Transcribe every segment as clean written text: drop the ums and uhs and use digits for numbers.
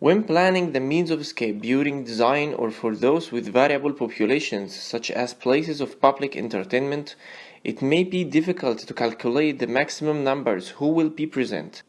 When planning the means of escape during design or for those with variable populations, such as places of public entertainment, it may be difficult to calculate the maximum numbers who will be present.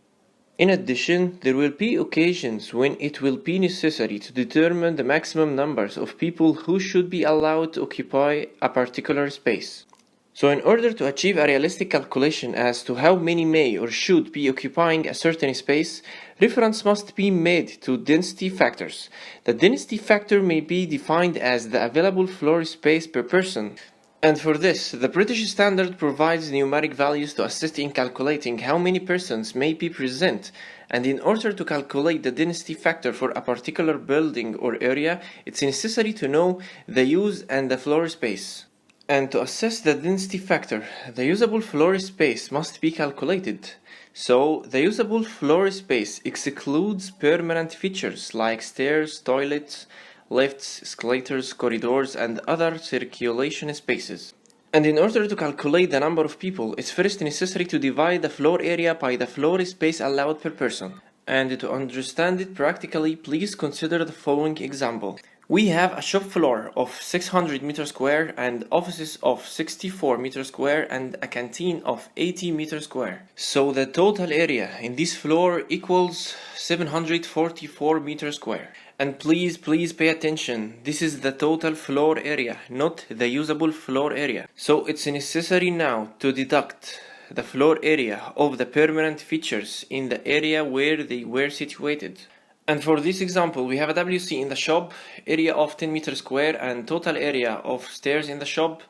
In addition, there will be occasions when it will be necessary to determine the maximum numbers of people who should be allowed to occupy a particular space. So in order to achieve a realistic calculation as to how many may or should be occupying a certain space, reference must be made to density factors. The density factor may be defined as the available floor space per person. And for this, the British Standard provides numeric values to assist in calculating how many persons may be present. And in order to calculate the density factor for a particular building or area, it's necessary to know the use and the floor space. And to assess the density factor, the usable floor space must be calculated. So, the usable floor space excludes permanent features like stairs, toilets, lifts, escalators, corridors, and other circulation spaces. And in order to calculate the number of people, it's first necessary to divide the floor area by the floor space allowed per person. And to understand it practically, please consider the following example. We have a shop floor of 600 meters square and offices of 64 meters square and a canteen of 80 meters square. So the total area in this floor equals 744 meters square. And please pay attention, this is the total floor area, not the usable floor area. So it's necessary now to deduct the floor area of the permanent features in the area where they were situated. And for this example, we have a WC in the shop, area of 10 meters square, and total area of stairs in the shop,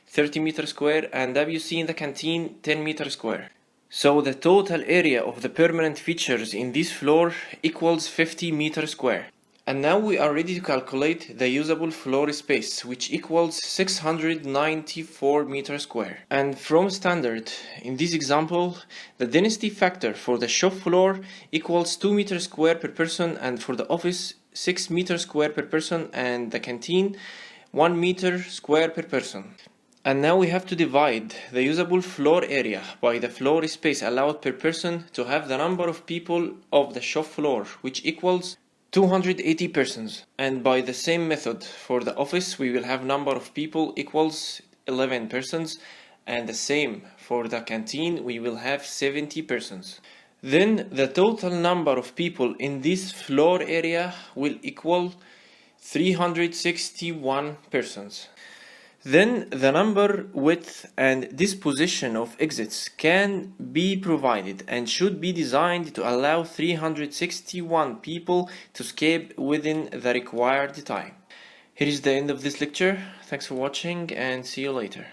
30 meters square, and WC in the canteen, 10 meters square. So the total area of the permanent features in this floor equals 50 meters square. And now we are ready to calculate the usable floor space, which equals 694 meters square. And from standard, in this example, the density factor for the shop floor equals 2 meters square per person, and for the office 6 meters square per person, and the canteen 1 meter square per person. And now we have to divide the usable floor area by the floor space allowed per person to have the number of people of the shop floor, which equals 280 persons. And by the same method for the office, we will have number of people equals 11 persons, and the same for the canteen, we will have 70 persons. Then the total number of people in this floor area will equal 361 persons. Then the number, width, and disposition of exits can be provided and should be designed to allow 361 people to escape within the required time. Here is the end of this lecture. Thanks for watching and see you later.